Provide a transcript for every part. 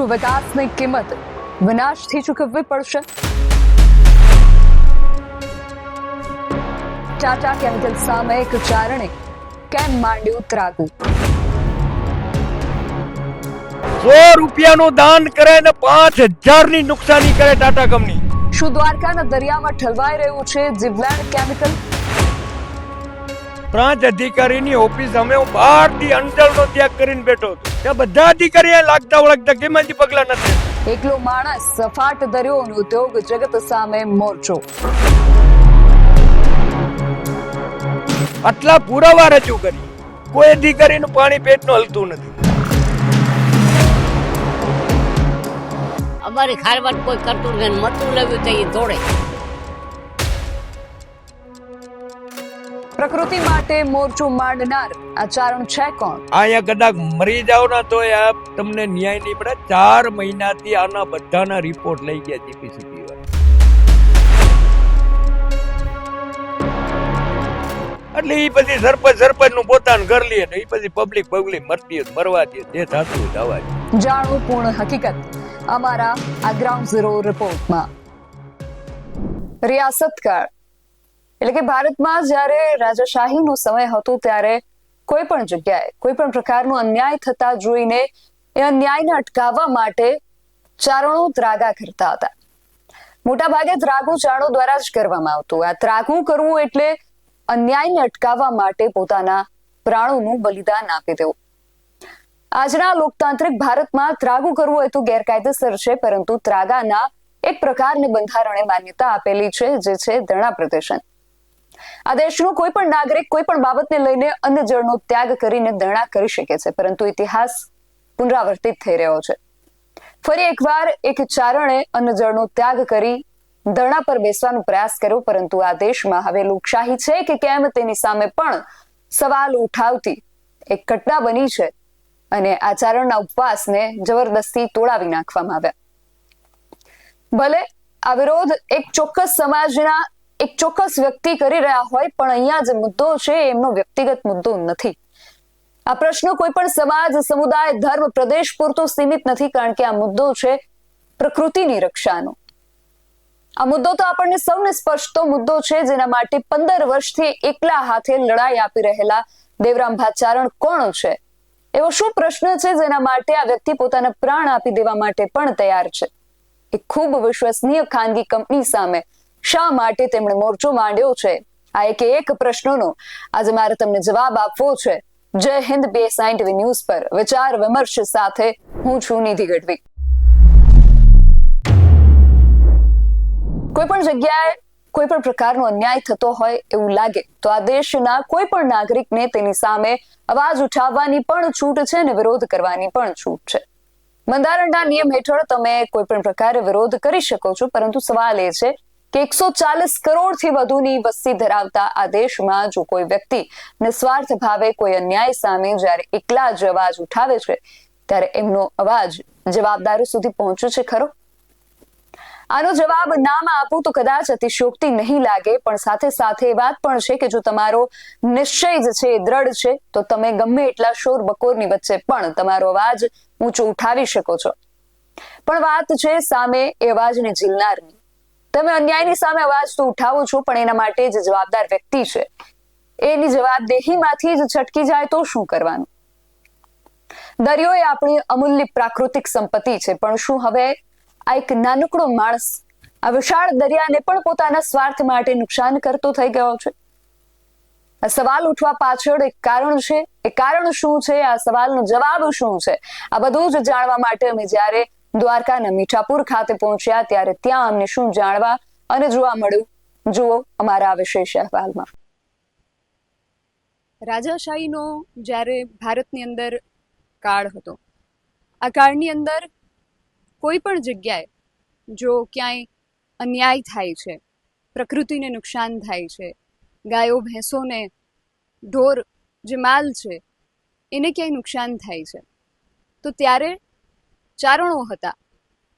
શું વિકાસની કિંમત વિનાશથી ચૂકવવી પડશે? ટાટા કેમિકલ સામે એક ચારણે કેમ માંડ્યું ત્રાગવું? 100 રૂપિયાનું દાન કરે ને 5000 ની નુકસાની કરે ટાટા કંપની. શું દ્વારકાના દરિયામાં ઠલવાઈ રહ્યું છે જીવલેણ કેમિકલ? પ્રાંત અધિકારીની ઓફિસ અમે હું બહારથી અંચળનો ત્યાગ કરીને બેઠો હતો. ત્યાં બધા અધિકારીઓ લાગતા વળગતા કેમ હજી પગલા નથી. એકલો માણસ સફાટ દરિયોનો ઉદ્યોગ જગત સામે મોરચો. આટલા પુરાવા રજૂ કરી કોઈ અધિકારીનું પાણી પેટનું હલતું નથી. અમારી ખારવટ કોઈ કરતું નથી, મરતું લેવું તો એ દોડે. પ્રકૃતિ માટે મોરચો માંડનાર આ ચારણ છે કોણ? અહીંયા કદાચ મરી જાવ ને તો આ તમને ન્યાય નહીં મળે. 4 મહિનાથી આના બધાના રિપોર્ટ લઈ ગયા જીપીસીબી એટલે એ પછી સરપંચ નું પોતાનું ઘર લે ને એ પછી પબ્લિક મરતી મરવા દે, જે થતું દવા. જાણો પૂર્ણ હકીકત અમારા આ ગ્રાઉન્ડ ઝીરો રિપોર્ટમાં. રિયાસત કાળ એટલે કે ભારતમાં જ્યારે રાજાશાહીનો સમય હતો ત્યારે કોઈ પણ જગ્યાએ કોઈ પણ પ્રકારનો અન્યાય થતા જોઈને એ અન્યાયને અટકાવવા માટે ચારણો ત્રાગા કરતા હતા. મોટા ભાગે ત્રાગુ ચારણો દ્વારા જ કરવામાં આવતું. આ ત્રાગુ કરવું એટલે અન્યાયને અટકાવવા માટે પોતાના પ્રાણોનું બલિદાન આપી દેવું. આજના લોકતાંત્રિક ભારતમાં ત્રાગુ કરવું એ તો ગેરકાયદેસર છે, પરંતુ ત્રાગાના એક પ્રકારની બંધારણે માન્યતા આપેલી છે, જે છે ધરણા પ્રદર્શન. આ દેશનો કોઈ પણ નાગરિક કોઈ પણ બાબતને લઈને અન્ય જળનો ત્યાગ કરીને ધરણા કરી શકે છે, પરંતુ ઇતિહાસ પુનરાવર્તિત થઈ રહ્યો છે. ફરી એકવાર એક ચારણે અન્ય જળનો ત્યાગ કરી ધરણા પર બેસવાનો પ્રયાસ કર્યો, પરંતુ આ દેશમાં હવે લોકશાહી છે કે કેમ તેની સામે પણ સવાલ ઉઠાવતી એક ઘટના બની છે અને આ ચારણના ઉપવાસને જબરદસ્તી તોડાવી નાખવામાં આવ્યા. ભલે આ વિરોધ એક ચોક્કસ સમાજના એક ચોક્કસ વ્યક્તિ કરી રહ્યા હોય, પણ અહીંયા જે મુદ્દો છે એમનો વ્યક્તિગત મુદ્દો નથી. આ પ્રશ્ન કોઈ પણ સમાજ, સમુદાય, ધર્મ, પ્રદેશ પૂરતો સીમિત નથી, કારણ કે આ મુદ્દો છે પ્રકૃતિની રક્ષાનો. આ મુદ્દો તો આપણને સૌને સ્પર્શતો મુદ્દો છે, જેના માટે 15 વર્ષથી એકલા હાથે લડાઈ આપી રહેલા દેવરામભા ચારણ કોણ છે? એવો શું પ્રશ્ન છે જેના માટે આ વ્યક્તિ પોતાના પ્રાણ આપી દેવા માટે પણ તૈયાર છે? એક ખૂબ વિશ્વસનીય ખાનગી કંપની સામે શા માટે તેમણે મોરચો માંડ્યો છે? આ એક પ્રશ્નોનો આજે મારે તમને જવાબ આપવો છે. જય હિન્દ BSI TV ન્યૂઝ પર વિચાર વિમર્શ સાથે હું છું નિધિ ગઢવી. કોઈ પણ જગ્યાએ કોઈ પણ પ્રકારનો અન્યાય થતો હોય એવું લાગે તો આ દેશના કોઈ પણ નાગરિકને તેની સામે અવાજ ઉઠાવવાની પણ છૂટ છે અને વિરોધ કરવાની પણ છૂટ છે. બંધારણના નિયમ હેઠળ તમે કોઈ પણ પ્રકારે વિરોધ કરી શકો છો, પરંતુ સવાલ એ છે કે 140 કરોડથી વધુની વસ્તી ધરાવતા આ દેશમાં જો કોઈ વ્યક્તિ નિસ્વાર્થ ભાવે કોઈ અન્યાય સામે જ્યારે એકલા જ અવાજ ઉઠાવે છે, ત્યારે એમનો અવાજ જવાબદારો સુધી પહોંચે છે ખરો? આનો જવાબ નામાં આપું તો કદાચ અતિશયોક્તિ નહીં લાગે, પણ સાથે સાથે એ વાત પણ છે કે જો તમારો નિશ્ચય જ છે એ દ્રઢ છે તો તમે ગમે એટલા શોર બકોરની વચ્ચે પણ તમારો અવાજ ઊંચો ઉઠાવી શકો છો. પણ વાત છે સામે એ અવાજને ઝીલનારની. તમે અન્યાયની સામે અવાજ તો ઉઠાવો છો, પણ એના માટે જે જવાબદાર વ્યક્તિ છે એની જવાબદેહીમાંથી જ છટકી જાય તો શું કરવાનું? દરિયો એ આપણી અમૂલ્ય પ્રાકૃતિક સંપત્તિ છે, પણ શું હવે આ એક નાનકડો માણસ આ વિશાળ દરિયાને પણ પોતાના સ્વાર્થ માટે નુકસાન કરતો થઈ ગયો છે? આ સવાલ ઉઠવા પાછળ એક કારણ છે. એ કારણ શું છે? આ સવાલનો જવાબ શું છે? આ બધું જ જાણવા માટે અમે જ્યારે દ્વારકાના મીઠાપુર ખાતે પહોંચ્યા ત્યારે ત્યાં અમને શું જાણવા અને જોવા મળ્યું, જુઓ અમારા આ વિશેષ અહેવાલમાં. રાજાશાહીનો જ્યારે ભારતની અંદર કાળ હતો, આ કાળની અંદર કોઈ પણ જગ્યાએ જો ક્યાંય અન્યાય થાય છે, પ્રકૃતિને નુકસાન થાય છે, ગાયો ભેંસોને, ઢોર જે માલ છે એને ક્યાંય નુકસાન થાય છે, તો ત્યારે ચારણો હતા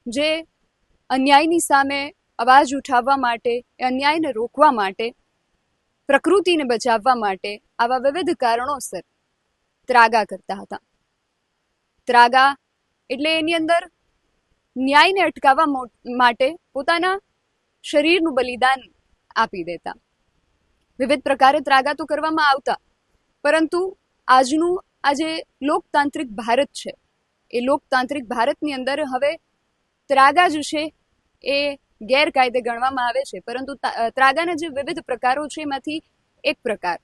જે અન્યાયની સામે અવાજ ઉઠાવવા માટે, અન્યાયને રોકવા માટે, પ્રકૃતિને બચાવવા માટે આવા વિવિધ કારણોસર ત્રાગા કરતા હતા. ત્રાગા એટલે એની અંદર ન્યાયને અટકાવવા માટે પોતાના શરીરનું બલિદાન આપી દેતા. વિવિધ પ્રકારે ત્રાગા તો કરવામાં આવતા, પરંતુ આજનું આ જે લોકતાંત્રિક ભારત છે, એ લોકતાંત્રિક ભારતની અંદર હવે ત્રાગા જ છે એ ગેરકાયદે ગણવામાં આવે છે. પરંતુ ત્રાગાના જે વિવિધ પ્રકારો છે એમાંથી એક પ્રકાર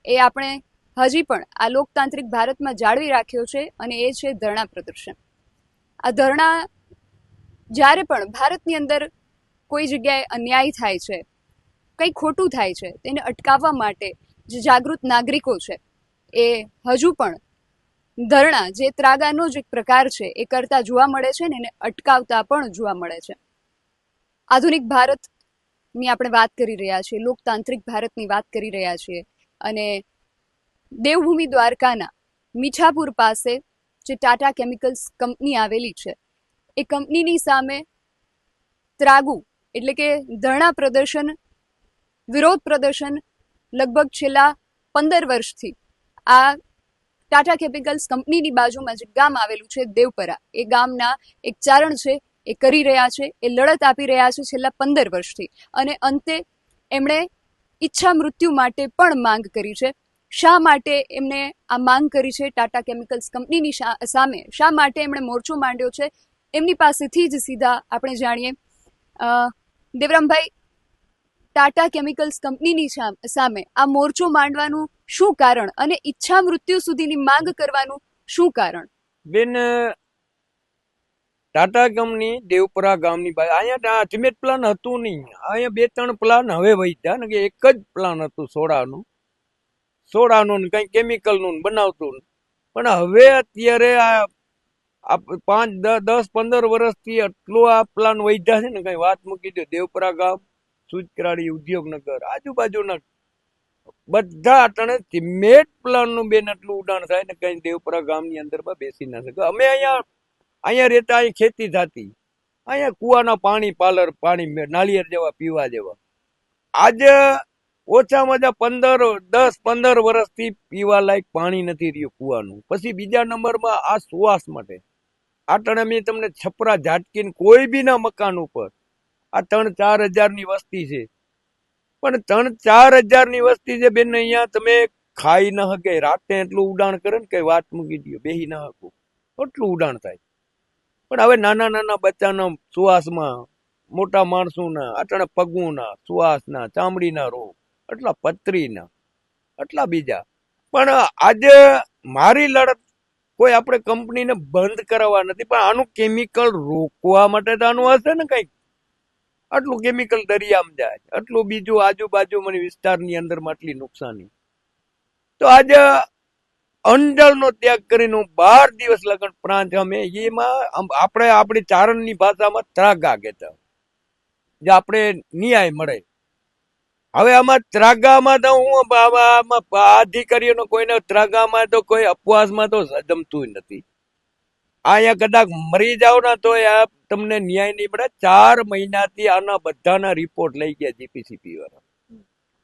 એ આપણે હજી પણ આ લોકતાંત્રિક ભારતમાં જાળવી રાખ્યો છે, અને એ છે ધરણા પ્રદર્શન. આ ધરણા જ્યારે પણ ભારતની અંદર કોઈ જગ્યાએ અન્યાય થાય છે, કંઈ ખોટું થાય છે, તેને અટકાવવા માટે જે જાગૃત નાગરિકો છે એ હજુ પણ ધરણા, જે ત્રાગાનો જ એક પ્રકાર છે, એ કરતા જોવા મળે છે ને એને અટકાવતા પણ જોવા મળે છે. આધુનિક ભારતની આપણે વાત કરી રહ્યા છીએ, લોકતાંત્રિક ભારતની વાત કરી રહ્યા છીએ, અને દેવભૂમિ દ્વારકાના મીઠાપુર પાસે જે ટાટા કેમિકલ્સ કંપની આવેલી છે, એ કંપનીની સામે ત્રાગુ એટલે કે ધરણા પ્રદર્શન, વિરોધ પ્રદર્શન લગભગ છેલ્લા 15 વર્ષથી આ ટાટા કેમિકલ્સ કંપનીની બાજુમાં જે ગામ આવેલું છે દેવપરા, એ ગામના એક ચારણ છે એ કરી રહ્યા છે, એ લડત આપી રહ્યા છે છેલ્લા 15 વર્ષથી. અને અંતે એમણે ઈચ્છા મૃત્યુ માટે પણ માંગ કરી છે. શા માટે એમને આ માંગ કરી છે ટાટા કેમિકલ્સ કંપનીની સામે? શા માટે એમણે મોરચો માંડ્યો છે? એમની પાસેથી જ સીધા આપણે જાણીએ. દેવરામભાઈ, ટાટા કેમિકલ્સ કંપનીની સામે આ મોરચો માંડવાનું શું કારણ, અને ઈચ્છા મૃત્યુ સુધીની માંગ કરવાનું શું કારણ? બેન, ટાટા કંપની દેવપરા ગામની બાજુ, અહીંયા સિમેન્ટ પ્લાન હતું નહીં. અહીંયા 2-3 પ્લાન હવે વધ્યા ને, કે એક જ પ્લાન હતું સોડાનું કઈ કેમિકલનું બનાવતું. પણ હવે અત્યારે આ 5-10-15 વર્ષથી એટલો આ પ્લાન વધ્યા છે ને, કઈ વાત મૂકી દો. દેવપરા ગામ, સુજકરાડી, ઉદ્યોગનગર, આજુબાજુના બધા અટાણે સિમેન્ટ પ્લાન નું બેન એટલું ઉડાણ થાય ને, કઈ દેવપરા ગામની અંદર બેસી ના શકે. અમે અહીંયા રહેતા, અહીં ખેતી થતી, અહીંયા કુવાના પાણી, પાલર પાણી, નાળિયેર જેવા પીવા જેવા. આજે ઓછામાં ઓછા 10-15 વર્ષથી પીવા લાયક પાણી નથી રહ્યું કુવાનું. પછી બીજા નંબરમાં આ સુવાસ માટે આટણે મેં તમને છપરા ઝાટકીને કોઈ બી ના મકાન ઉપર આ 3-4 હજારની વસ્તી છે, પણ 3-4 હજારની વસ્તી છે બેન. અહીંયા તમે ખાઈ ના હકે, રાતે એટલું ઉડાણ કરે ને કઈ વાત મૂકી દો, બેહી ના હકો એટલું ઉડાણ થાય. પણ હવે નાના નાના બચ્ચાના સુવાસમાં, મોટા માણસોના અટાણે પગુના સુવાસના, ચામડીના રોગ, એટલા પથરીના, એટલા બીજા. પણ આજે મારી લડત કોઈ આપણે કંપનીને બંધ કરાવવા નથી, પણ આનું કેમિકલ રોકવા માટે તો આનું હશે ને કઈક. આટલું કેમિકલ દરિયામાં જાય, આટલું બીજું આજુબાજુ મને વિસ્તારની અંદરમાં આટલી નુકસાની. તો આજે અંડળનો ત્યાગ કરીને 12 દિવસ લગન પ્રાંત અમે એમાં આપણે આપણી ચારણની ભાષામાં ત્રાગા કહેતા, જે આપણે ન્યાય મળે. હવે આમાં ત્રાગામાં તો હું અધિકારીઓનો કોઈને ત્રાગામાં તો કોઈ અપવાસમાં તો જમતું નથી. અહીંયા કદાચ મરી જાવ ને તો તમને ન્યાય નહીં મળે. 4 મહિનાથી આના બધાના રિપોર્ટ લઈ ગયા જીપીસીપી વાળા.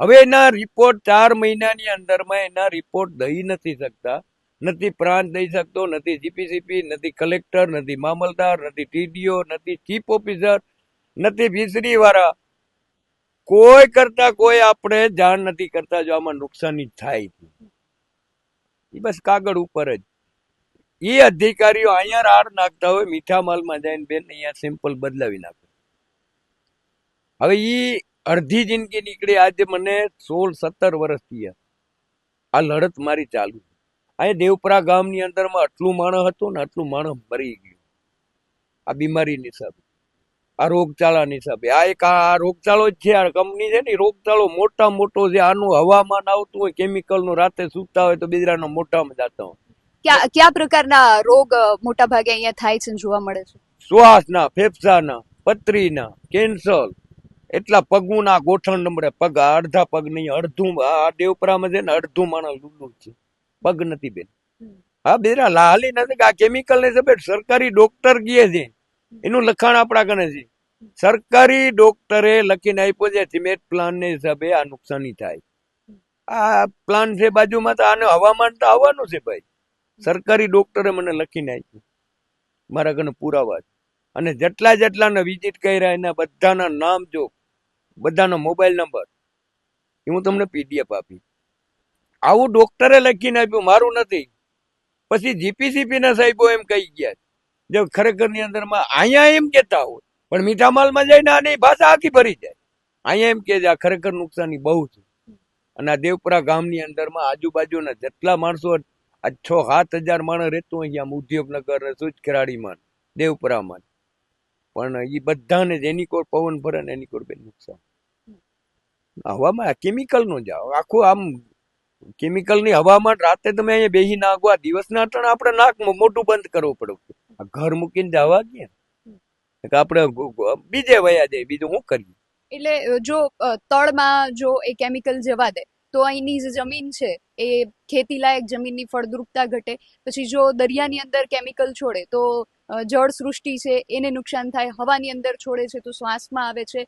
હવે એના રિપોર્ટ 4 મહિનાની અંદરમાં એના રિપોર્ટ દઈ નથી શકતા. નથી પ્રાંત દઈ શકતો, નથી જીપીસીપી, નથી કલેક્ટર, નથી મામલદાર, નથી ટીડીઓ, નથી ચીફ ઓફિસર, નથી ફિશરી વાળા. કોઈ કરતા કોઈ આપણે જાણ નથી કરતા જો આમાં નુકસાની થાય. એ બસ કાગળ ઉપર જ. એ અધિકારીઓ અહીંયા રાડ નાખતા હોય, મીઠા માલમાં જઈને બેન અહીંયા સેમ્પલ બદલાવી નાખે. હવે ઈ અડધી જિંદગી નીકળી. આજે મને 16-17 વર્ષ થયા આ લડત મારી ચાલુ. અહીંયા દેવપરા ગામની અંદરમાં આટલું માણસ હતું ને, આટલું માણસ મરી ગયું આ બીમારીની હિસાબે, આ રોગચાળાની હિસાબે. આ એક આ રોગચાળો જ છે. આ કંપની છે ને, રોગચાળો મોટા મોટો છે. આનું હવામાન આવતું હોય કેમિકલ નું, રાતે સૂતા હોય તો બીજરાનો મોઢામાં જતા હોય. કયા પ્રકારના રોગ મોટા ભાગે અહીંયા થાય છે, જોવા મળે છે? શ્વાસના, ફેફસાના, પથરીના, કેન્સર, એટલા પગુના ગોઠણ નંબરે પગ, અડધા પગ નહીં, અડધું. આ દેવપરામાં છે ને અડધું માણસ લુલું છે, પગ નથી બેન. હા બેરા લાલી નથી. આ કેમિકલ ને હિસાબે સરકારી ડોક્ટર કહે છે, એનું લખાણ આપણા કને છે. સરકારી ડોક્ટરે લખીને આપ્યો છે સિમેન્ટ પ્લાન ને હિસાબે આ નુકસાની થાય. આ પ્લાન છે બાજુમાં, તો આને હવામાન તો આવવાનું છે ભાઈ. સરકારી ડોક્ટરે મને લખીને આપ્યું, મારા કને પુરાવા છે. અને જેટલા જેટલાને વિઝિટ કર્યા એના બધાના નામ જો, બધાનો મોબાઈલ નંબર, એ હું તમને PDF આપી. આવું ડોક્ટરે લખીને આપ્યું, મારું નથી. પછી જીપીસીપી ના સાહેબો એમ કહી ગયા, જો ખરેખર ની અંદર માં અહીંયા એમ કેતા હોય, પણ મીઠા માલમાં જઈને આની ભાષા આખી ભરી જાય. અહીંયા એમ કે આ ખરેખર નુકસાની બહુ છે. અને આ દેવપુરા ગામની અંદરમાં આજુબાજુના જેટલા માણસો, આ 6-7 હજાર માણસ રહેતું હોય આમ ઉદ્યોગનગર ને સુચકરાડીમાં, દેવપુરામાં, પણ એ બધાને જેની કોર પવન ભરે ને એની કોર બે નુકસાન. હવામાં કેમિકલ નું જાઓ આખું આમ કેમિકલ ની હવામાં રાતે તમે અહીંયા બેહી નાખો, આ દિવસના અટાણે આપણે નાક મોટું બંધ કરવું પડે. આ ઘર મૂકીને જવા ગયા કે આપણે બીજે વયા જાય, બીજું શું કરીએ. એટલે જો તળમાં જો એ કેમિકલ જવા દે તો અહીંની જે જમીન છે એ ખેતીલાયક જમીનની ફળદ્રુપતા ઘટે. પછી જો દરિયાની અંદર કેમિકલ છોડે તો જળ સૃષ્ટિ છે એને નુકસાન થાય. હવાની અંદર છોડે છે તો શ્વાસમાં આવે છે,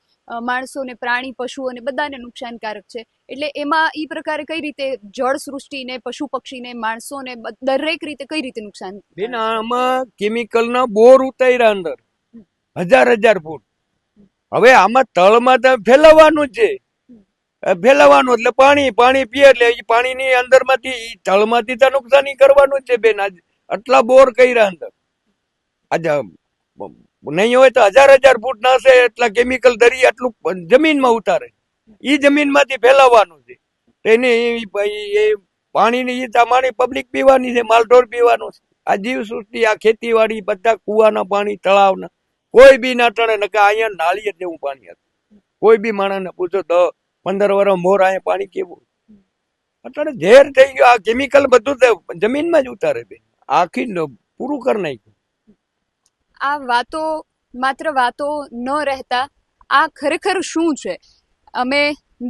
માણસોને, પ્રાણી, પશુઓને બધાને નુકસાનકારક છે. એટલે એમાં એ પ્રકારે કઈ રીતે જળ સૃષ્ટિને, પશુ પક્ષીને, માણસોને દરેક રીતે કઈ રીતે નુકસાન? બેન આમાં કેમિકલ ના બોર ઉતાર્યા અંદર 1000 ફૂટ. હવે આમાં તળમાં તો ફેલાવવાનું છે, ફેલાવવાનું એટલે પાણી પીએ એટલે એ પાણીની અંદરમાંથી તળમાંથી તો નુકસાની કરવાનું છે બેન. આટલા બોર કર્યા અંદર, આજે નહીં હોય તો 1000 ફૂટ નાશે એટલા કેમિકલ દરિયા આટલું જમીનમાં ઉતારે. એ જમીનમાંથી ફેલાવવાનું છે. એને પાણીની પાણી પબ્લિક પીવાની છે, માલઢોર પીવાનું છે. આ જીવ સૃષ્ટિ, આ ખેતીવાડી, બધા કુવાના પાણી, તળાવના, કોઈ બી ના ટળે. નકે અહીંયા નાળીએ જેવું પાણી હતું. કોઈ બી માણસને પૂછો 10-15 વર્ષ મોર અહીંયા પાણી કેવું. અત્યારે ઝેર થઈ ગયો. આ કેમિકલ બધું જમીનમાં જ ઉતારે બેન, આખી પૂરું કરી નાખ્યું. આ વાતો માત્ર વાતો ન રહેતા આ ખરેખર શું છે? અમે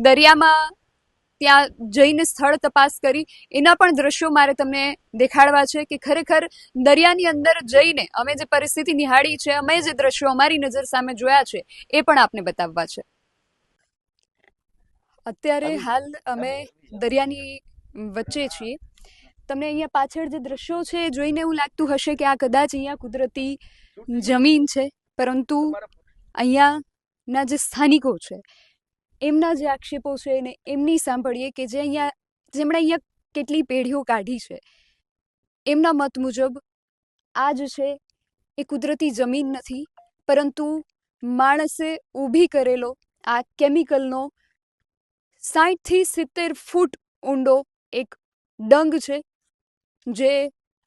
દરિયામાં ત્યાં જઈને સ્થળ તપાસ કરી, એના પણ દ્રશ્યો મારે તમને દેખાડવા છે કે ખરેખર દરિયાની અંદર જઈને અમે જે પરિસ્થિતિ નિહાળી છે, અમે જે દ્રશ્યો અમારી નજર સામે જોયા છે એ પણ આપને બતાવવા છે. અત્યારે હાલ અમે દરિયાની વચ્ચે છીએ. તમને અહીંયા પાછળ જે દ્રશ્યો છે એ જોઈને એવું લાગતું હશે કે આ કદાચ અહીંયા કુદરતી જમીન છે, પરંતુ અહીંયાના જે સ્થાનિકો છે એમના જે આક્ષેપો છે ને એમની સાંભળીએ કે જેમણે અહીંયા કેટલી પેઢીઓ કાઢી છે. એમના મત મુજબ આ જ છે એ કુદરતી જમીન નથી, પરંતુ માણસે ઊભી કરેલો આ કેમિકલનો 60 થી 70 ફૂટ ઊંડો એક ડંગ છે, જે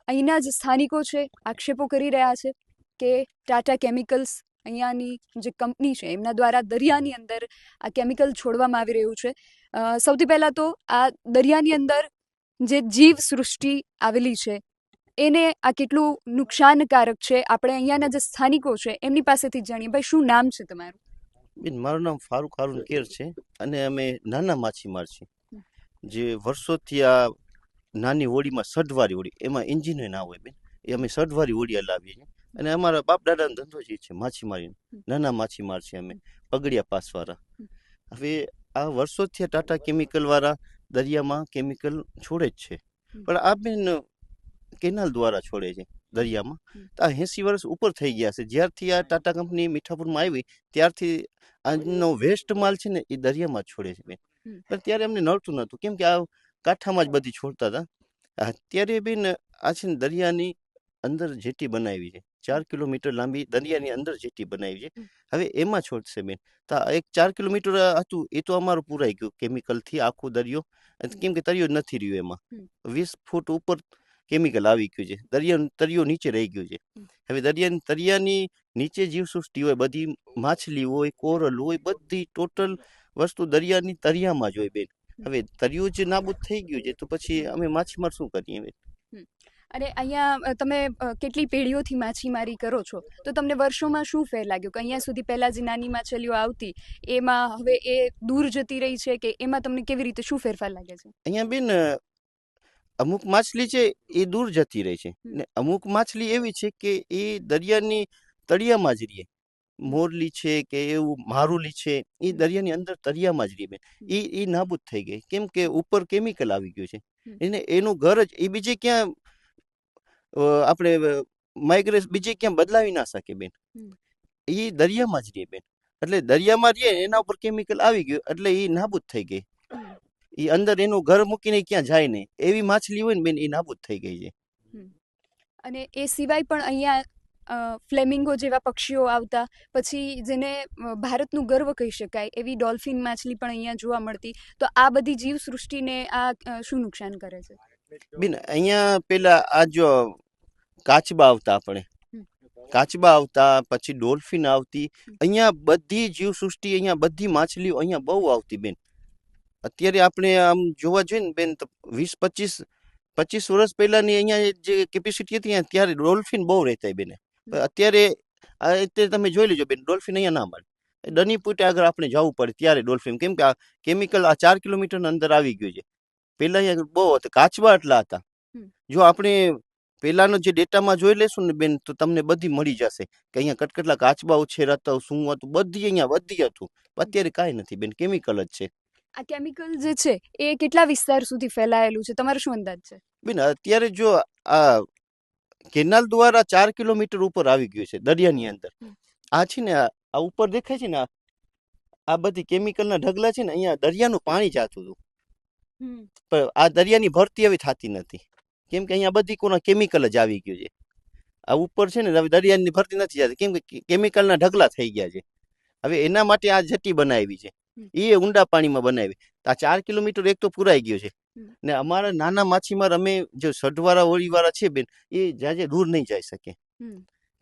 અહીંના જે સ્થાનિકો છે આક્ષેપો કરી રહ્યા છે કે ટાટા કેમિકલ્સ અહીંયાની જે કંપની છે એમના દ્વારા દરિયાની અંદર આ કેમિકલ છોડવામાં આવી રહ્યું છે. સૌથી પહેલાં તો આ દરિયાની અંદર જે જીવ સૃષ્ટિ આવેલી છે એને આ કેટલું નુકસાનકારક છે, આપણે અહીંયાના જે સ્થાનિકો છે એમની પાસેથી જાણીએ. ભાઈ, શું નામ છે તમારું? બેન, મારું નામ ફારૂક હારૂન કેર છે અને અમે નાના માછીમાર છીએ, જે વર્ષોથી આ નાની હોડીમાં સઢવારી હોડી, એમાં એન્જિન ના હોય બેન, એ અમે સઢવારી હોડી લાવીએ છીએ. અને અમારા બાપ દાદાનો ધંધો જ છે માછીમારીનો. નાના માછીમાર છે અમે, પગડિયા પાસવાળા. હવે આ વર્ષોથી ટાટા કેમિકલ વાળા દરિયામાં કેમિકલ છોડે જ છે, પણ આ બેન કેનાલ દ્વારા છોડે છે દરિયામાં. તો આ 80 વર્ષ ઉપર થઈ ગયા છે. જ્યારથી આ ટાટા કંપની મીઠાપુરમાં આવી ત્યારથી આનો વેસ્ટ માલ છે ને એ દરિયામાં જ છોડે છે બેન. પણ ત્યારે અમને નડતું નહોતું, કેમ કે આ કાંઠામાં જ બધી છોડતા હતા. અત્યારે બેન આ છે ને દરિયાની અંદર જેટી બનાવી છે, 4 કિલોમીટર લાંબી દરિયાની અંદર જેટી બનાવી છે. હવે એમાં છોડશે બેન. તો એક 4 કિલોમીટર હતું એ તો અમારું પૂરાઈ ગયું કેમિકલથી, આખો દરિયો. કેમ કે તરિયો નથી રહ્યો, એમાં 20 ફૂટ ઉપર કેમિકલ આવી ગયું છે. તરિયો નીચે રહી ગયું છે. હવે દરિયાની નીચે જીવસૃષ્ટિ હોય, બધી માછલી હોય, કોરલ હોય, બધી ટોટલ વસ્તુ દરિયાની તરિયામાં જ હોય બેન. હવે તરિયું જ નાબૂદ થઈ ગયું છે તો પછી અમે માછીમાર શું કરીએ બેન? અને અહીંયા તમે કેટલી પેઢીઓથી માછીમારી કરો છો, તો તમને વર્ષોમાં શું ફેર લાગ્યો કે અહીંયા સુધી પહેલા જે નાની માછલીઓ આવતી એમાં હવે એ દૂર જતી રહી છે, કે એમાં તમને કેવી રીતે શું ફેરફાર લાગે છે? અહીંયા બેન અમુક માછલી છે એ દૂર જતી રહી છે, ને અમુક માછલી એવી છે કે એ દરિયાની તળિયામાં જ રહે. મોરલી છે કે એવું મારુલી છે, એ દરિયાની અંદર તળિયામાં જ રહે બેન. એ નાબૂદ થઈ ગઈ, કેમ કે ઉપર કેમિકલ આવી ગયું છે. એનું ઘર જ એ બીજે ક્યાં આપણે માઇગ્રેસ બીજે ક્યાં બદલાવી ના શકે બેન. હમ. એ દરિયામાં જ રહે બેન. એટલે દરિયામાં રહે એના ઉપર કેમિકલ આવી ગયું એટલે એ નાબૂદ થઈ ગઈ. હમ. એ અંદર એનું ઘર મૂકીને ક્યાં જાય નહીં એવી માછલી હોય ને બેન, એ નાબૂદ થઈ ગઈ છે. હમ. અને એ સિવાય પણ અહીંયા ફ્લેમિંગો જેવા પક્ષીઓ આવતા, પછી જેને ભારતનું ગર્વ કહી શકાય એવી ડોલ્ફિન માછલી પણ અહીંયા જોવા મળતી. તો આ બધી જીવસૃષ્ટિને આ શું નુકસાન કરે છે? બેન અહીંયા પેલા આ જો કાચબા આવતા, આપણે હમ. કાચબા આવતા, પછી ડોલ્ફિન આવતી. અહીંયા બધી જીવસૃષ્ટિ, અહીંયા બધી માછલીઓ અહીંયા બહુ આવતી બેન. અત્યારે આપણે આમ જોવા જોઈએ ને બેન તો 20-25 વર્ષ પહેલાની અહીંયા જે કેપેસિટી હતી ત્યારે ડોલ્ફિન બહુ રહેતા બેન. અત્યારે તમે જોઈ લેજો બેન, ડોલ્ફિન અહીંયા ના મળે. ડની પૂટે આગળ આપણે જવું પડે ત્યારે ડોલ્ફિન, કેમ કે આ કેમિકલ આ 4 કિલોમીટરના અંદર આવી ગયું છે. પેલા અહીંયા બહુ હતા, કાચબા એટલા હતા. જો આપણે પેલાનો જે ડેટામાં જોઈ લેશું ને બેન તો તમને બધી મળી જશે કે અહીંયા કેટલા કાચબા ઉછેરાતા, શું હતું, બધી અહીંયા બધી હતું. અત્યારે કાંઈ નથી બેન, કેમિકલ જ છે. આ કેમિકલ જે છે એ કેટલા વિસ્તાર સુધી ફેલાયેલું છે, તમારો શું અંદાજ છે? બેન અત્યારે જો આ કેનાલ દ્વારા 4 કિલોમીટર ઉપર આવી ગયું છે દરિયાની અંદર. આ છે ને આ ઉપર દેખાય છે ને આ બધી કેમિકલના ઢગલા છે ને, અહીંયા દરિયાનું પાણી જાતું હતું. પણ આ દરિયાની ભરતી હવે થતી નથી, કેમ કે અહીંયા બધી કોના કેમિકલ જ આવી ગયું છે. આ ઉપર છે ને હવે દરિયાની ભરતી નથી જતી, કેમ કે કેમિકલના ઢગલા થઈ ગયા છે. હવે એના માટે આ જેટી બનાવી છે, એ ઊંડા પાણીમાં બનાવી. આ 4 કિલોમીટર એક તો પુરાઈ ગયો છે ને અમારા નાના માછીમાર અમે જો સઢવાળા હોળીવાળા છે બેન, એ જાજે દૂર નહીં જઈ શકે,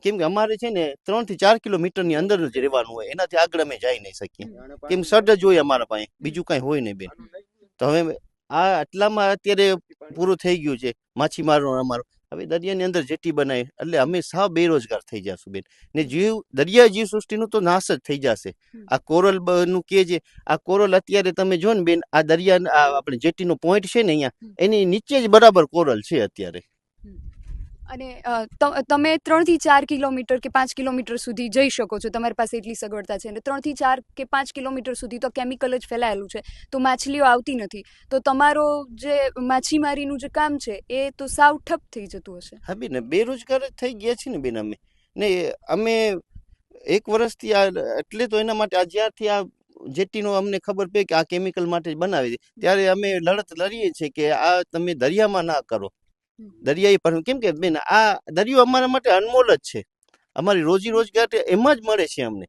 કેમ કે અમારે છે ને 3 થી 4 કિલોમીટરની અંદર જ રહેવાનું હોય, એનાથી આગળ અમે જઈ નહીં શકીએ, કેમ સઢ જ હોય અમારા પાસે, બીજું કાંઈ હોય નહીં બેન. તો હવે આ આટલામાં અત્યારે પૂરું થઈ ગયું છે માછીમારો અમારો. હવે દરિયાની અંદર જેટી બનાવી એટલે અમે સાવ બેરોજગાર થઈ જશું બેન, ને દરિયાઈ જીવ સૃષ્ટિનું તો નાશ જ થઈ જશે. આ કોરલ નું કે છે, આ કોરલ અત્યારે તમે જો ને બેન, આ દરિયા આપણે જેટીનો પોઈન્ટ છે ને અહીંયા, એની નીચે જ બરાબર કોરલ છે અત્યારે. અને તમે 3 થી 4 કિલોમીટર કે 5 કિલોમીટર સુધી જઈ શકો છો, તમારી પાસે એટલી સગવડતા છે. અને 3 થી 4 કે 5 કિલોમીટર સુધી તો કેમિકલ જ ફેલાયેલું છે, તો માછલીઓ આવતી નથી. તો તમારો જે માછીમારીનું જે કામ છે એ તો સાવ ઠપ થઈ જતું હશે. હા બેન, બેરોજગાર જ થઈ ગયા છે ને બેન અમે. ને અમે 1 વર્ષથી આ એટલે તો એના માટે આ જ્યારથી આ જેટીનો અમને ખબર પડી કે આ કેમિકલ માટે જ બનાવી દે, ત્યારે અમે લડત લડીએ છીએ કે આ તમે દરિયામાં ના કરો. દરિયાઈ પર કેમ કે બેન આ દરિયો અમારા માટે અનમોલ જ છે, અમારી રોજી રોજગાર એમાં જ મળે છે અમને.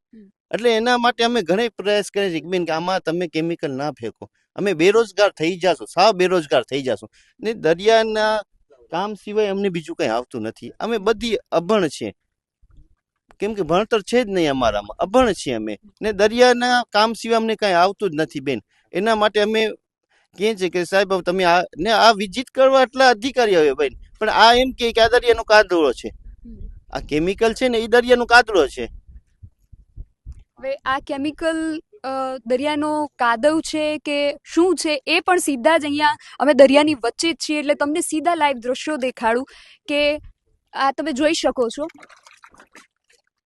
એટલે એના માટે અમે ઘણા પ્રયાસ કરીએ છીએ કે બેન કે આમાં તમે કેમિકલ ના ફેંકો. અમે બેરોજગાર થઈ જાશું, સાવ બેરોજગાર થઈ જાશું. ને દરિયાના કામ સિવાય અમને બીજું કંઈ આવતું નથી. અમે બધી અભણ છીએ, કેમ કે ભણતર છે જ નહીં અમારામાં, અભણ છીએ અમે. ને દરિયાના કામ સિવાય અમને કાંઈ આવતું જ નથી બેન. એના માટે અમે કહે છે કે સાહેબ તમે આ વિઝિટ કરવા એટલા અધિકારી આવે બેન, પણ આ એમ કે આ દરિયાનો કાદડો છે, આ કેમિકલ છે ને એ દરિયાનો કાદડો છે. હવે આ કેમિકલ દરિયાનો કાદવ છે કે શું છે એ પણ સીધા જ અહીંયા અમે દરિયાની વચ્ચે જ છીએ એટલે તમને સીધા લાઈવ દ્રશ્યો દેખાડું કે આ તમે જોઈ શકો છો.